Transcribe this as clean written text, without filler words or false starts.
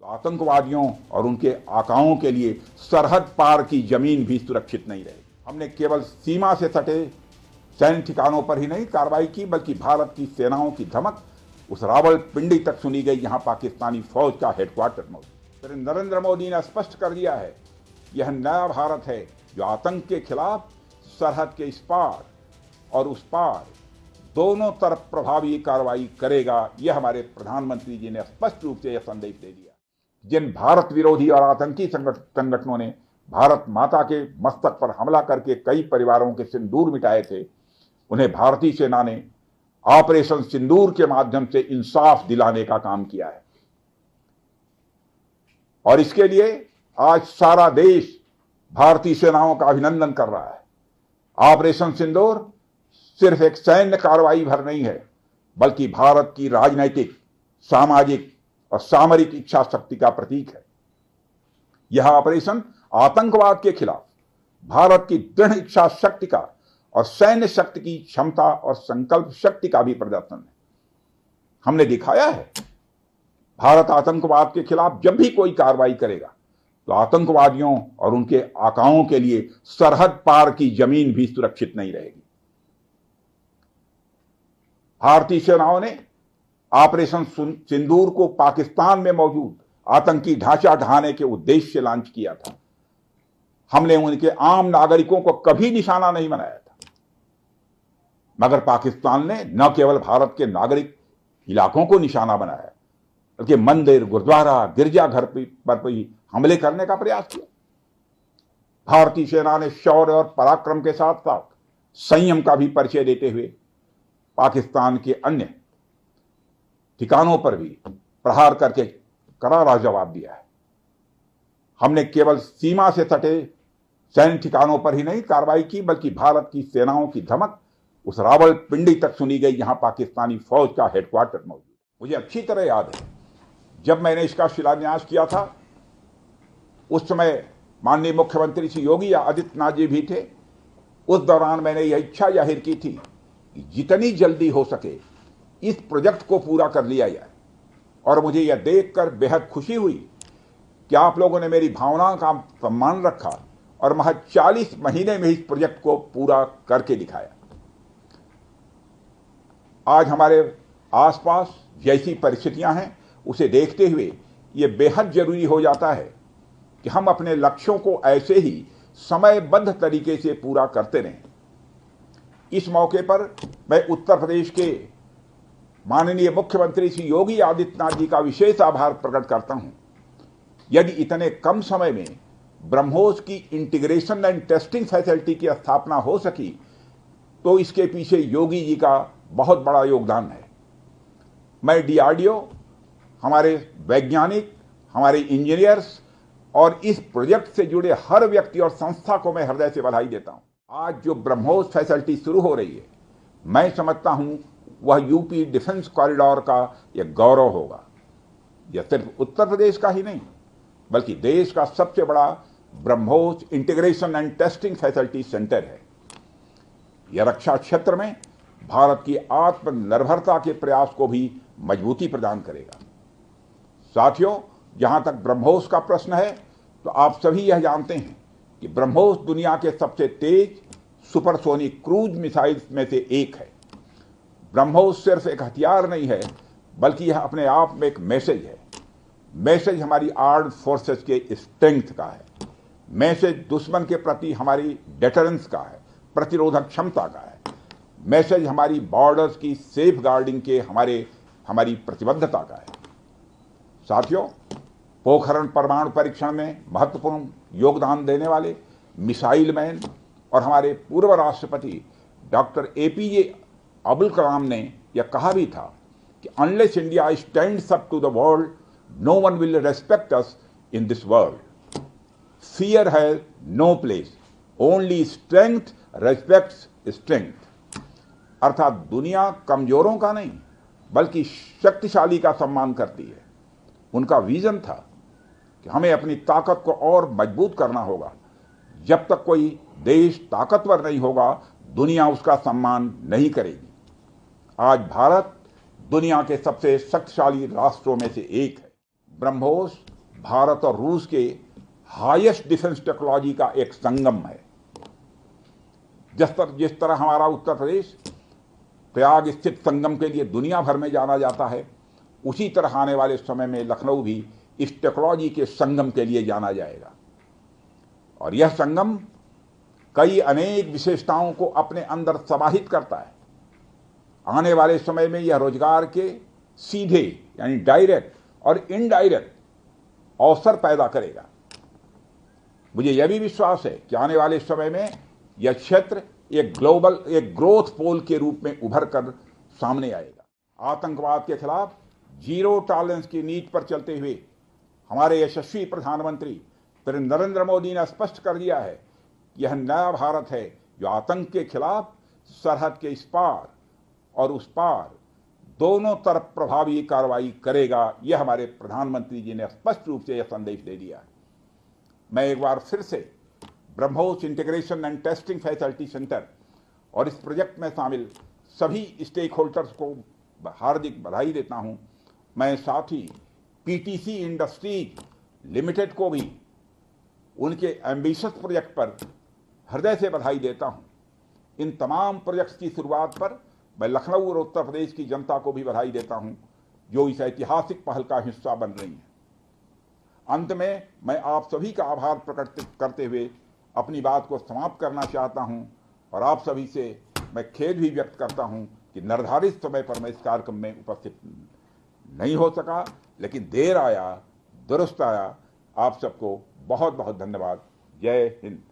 तो आतंकवादियों और उनके आकाओं के लिए सरहद पार की जमीन भी सुरक्षित नहीं रही। हमने केवल सीमा से सटे सैन्य ठिकानों पर ही नहीं कार्रवाई की, बल्कि भारत की सेनाओं की धमक उस रावलपिंडी तक सुनी गई जहां पाकिस्तानी फौज का हेडक्वार्टर मौजूद। फिर नरेंद्र मोदी ने स्पष्ट कर दिया है, यह नया भारत है जो आतंक के खिलाफ सरहद के इस पार और उस पार दोनों तरफ प्रभावी कार्रवाई करेगा। यह हमारे प्रधानमंत्री जी ने स्पष्ट रूप से यह संदेश दे दिया। जिन भारत विरोधी और आतंकी संगठनों ने भारत माता के मस्तक पर हमला करके कई परिवारों के सिंदूर मिटाए थे, उन्हें भारतीय सेना ने ऑपरेशन सिंदूर के माध्यम से इंसाफ दिलाने का काम किया है। और इसके लिए आज सारा देश भारतीय सेनाओं का अभिनंदन कर रहा है। ऑपरेशन सिंदूर सिर्फ एक सैन्य कार्रवाई भर नहीं है, बल्कि भारत की राजनैतिक, सामाजिक और सामरिक इच्छा शक्ति का प्रतीक है। यह ऑपरेशन आतंकवाद के खिलाफ भारत की दृढ़ इच्छा शक्ति का और सैन्य शक्ति की क्षमता और संकल्प शक्ति का भी प्रदर्शन है। हमने दिखाया है, भारत आतंकवाद के खिलाफ जब भी कोई कार्रवाई करेगा तो आतंकवादियों और उनके आकाओं के लिए सरहद पार की जमीन भी सुरक्षित नहीं रहेगी। भारतीय सेनाओं ने ऑपरेशन सिंदूर को पाकिस्तान में मौजूद आतंकी ढांचा ढहाने के उद्देश्य से लॉन्च किया था। हमने उनके आम नागरिकों को कभी निशाना नहीं बनाया था, मगर पाकिस्तान ने न केवल भारत के नागरिक इलाकों को निशाना बनाया, बल्कि मंदिर, गुरुद्वारा, गिरजाघर पर भी हमले करने का प्रयास किया। भारतीय सेना ने शौर्य और पराक्रम के साथ साथ संयम का भी परिचय देते हुए पाकिस्तान के अन्य ठिकानों पर भी प्रहार करके करारा जवाब दिया है। हमने केवल सीमा से सटे सैन्य ठिकानों पर ही नहीं कार्रवाई की, बल्कि भारत की सेनाओं की धमक उस रावलपिंडी तक सुनी गई जहां पाकिस्तानी फौज का हेडक्वार्टर मौजूद। मुझे अच्छी तरह याद है, जब मैंने इसका शिलान्यास किया था, उस समय माननीय मुख्यमंत्री श्री योगी आदित्यनाथ जी भी थे। उस दौरान मैंने यह इच्छा जाहिर की थी कि जितनी जल्दी हो सके इस प्रोजेक्ट को पूरा कर लिया जाए। और मुझे यह देखकर बेहद खुशी हुई कि आप लोगों ने मेरी भावनाओं का सम्मान रखा और महज 40 महीने में इस प्रोजेक्ट को पूरा करके दिखाया। आज हमारे आसपास जैसी परिस्थितियां हैं, उसे देखते हुए यह बेहद जरूरी हो जाता है कि हम अपने लक्ष्यों को ऐसे ही समयबद्ध तरीके से पूरा करते रहें। इस मौके पर मैं उत्तर प्रदेश के माननीय मुख्यमंत्री श्री योगी आदित्यनाथ जी का विशेष आभार प्रकट करता हूं। यदि इतने कम समय में ब्रह्मोस की इंटीग्रेशन एंड टेस्टिंग फैसिलिटी की स्थापना हो सकी, तो इसके पीछे योगी जी का बहुत बड़ा योगदान है। मैं डीआरडीओ, हमारे वैज्ञानिक, हमारे इंजीनियर्स और इस प्रोजेक्ट से जुड़े हर व्यक्ति और संस्था को मैं हृदय से बधाई देता हूं। आज जो ब्रह्मोस फैसिलिटी शुरू हो रही है, मैं समझता हूं वह यूपी डिफेंस कॉरिडोर का यह गौरव होगा। यह सिर्फ उत्तर प्रदेश का ही नहीं, बल्कि देश का सबसे बड़ा BrahMos integration and testing facility centre है। यह रक्षा क्षेत्र में भारत की आत्मनिर्भरता के प्रयास को भी मजबूती प्रदान करेगा। साथियों, जहां तक ब्रह्मोस का प्रश्न है, तो आप सभी यह जानते हैं कि ब्रह्मोस दुनिया के सबसे तेज सुपरसोनिक क्रूज मिसाइल्स में से एक है। ब्रह्मोस सिर्फ एक हथियार नहीं है, बल्कि यह अपने आप में एक मैसेज है। मैसेज हमारी आर्म्ड फोर्सेस के स्ट्रेंथ का है। मैसेज दुश्मन के प्रति हमारी डेटरेंस का है, प्रतिरोधक क्षमता का है। मैसेज हमारी बॉर्डर्स की सेफ गार्डिंग के हमारी प्रतिबद्धता का है। साथियों, पोखरण परमाणु परीक्षण में महत्वपूर्ण योगदान देने वाले मिसाइल मैन और हमारे पूर्व राष्ट्रपति डॉक्टर एपीजे अब्दुल कलाम ने यह कहा भी था कि unless India stands up to the world, no one will respect us in this world. Fear has no place, only strength respects strength. अर्थात दुनिया कमजोरों का नहीं, बल्कि शक्तिशाली का सम्मान करती है। उनका विजन था कि हमें अपनी ताकत को और मजबूत करना होगा। जब तक कोई देश ताकतवर नहीं होगा, दुनिया उसका सम्मान नहीं करेगी। आज भारत दुनिया के सबसे शक्तिशाली राष्ट्रों में से एक है। ब्रह्मोस भारत और रूस के हाईएस्ट डिफेंस टेक्नोलॉजी का एक संगम है। जिस तरह हमारा उत्तर प्रदेश प्रयाग स्थित संगम के लिए दुनिया भर में जाना जाता है, उसी तरह आने वाले समय में लखनऊ भी इस टेक्नोलॉजी के संगम के लिए जाना जाएगा। और यह संगम कई अनेक विशेषताओं को अपने अंदर समाहित करता है। आने वाले समय में यह रोजगार के सीधे यानी डायरेक्ट और इनडायरेक्ट अवसर पैदा करेगा। मुझे यह भी विश्वास है कि आने वाले समय में यह क्षेत्र एक ग्रोथ पोल के रूप में उभर कर सामने आएगा। आतंकवाद के खिलाफ जीरो टॉलरेंस की नीति पर चलते हुए हमारे यशस्वी प्रधानमंत्री श्री नरेंद्र मोदी ने स्पष्ट कर दिया है कि यह नया भारत है जो आतंक के खिलाफ सरहद के इस पार और उस पार दोनों तरफ प्रभावी कार्रवाई करेगा। यह हमारे प्रधानमंत्री जी ने स्पष्ट रूप से यह संदेश दे दिया है। मैं एक बार फिर से BrahMos integration and testing facility centre और इस प्रोजेक्ट में शामिल सभी स्टेक होल्डर्स को हार्दिक बधाई देता हूं। मैं साथ ही पीटीसी इंडस्ट्रीज लिमिटेड को भी उनके एम्बिशियस प्रोजेक्ट पर हृदय से बधाई देता हूं। इन तमाम प्रोजेक्ट्स की शुरुआत पर मैं लखनऊ और उत्तर प्रदेश की जनता को भी बधाई देता हूं, जो इस ऐतिहासिक पहल का हिस्सा बन रही है। अंत में मैं आप सभी का आभार प्रकट करते हुए अपनी बात को समाप्त करना चाहता हूं और आप सभी से मैं खेद भी व्यक्त करता हूं कि निर्धारित समय पर मैं इस कार्यक्रम में उपस्थित नहीं हो सका, लेकिन देर आया दुरुस्त आया। आप सबको बहुत बहुत धन्यवाद। जय हिंद।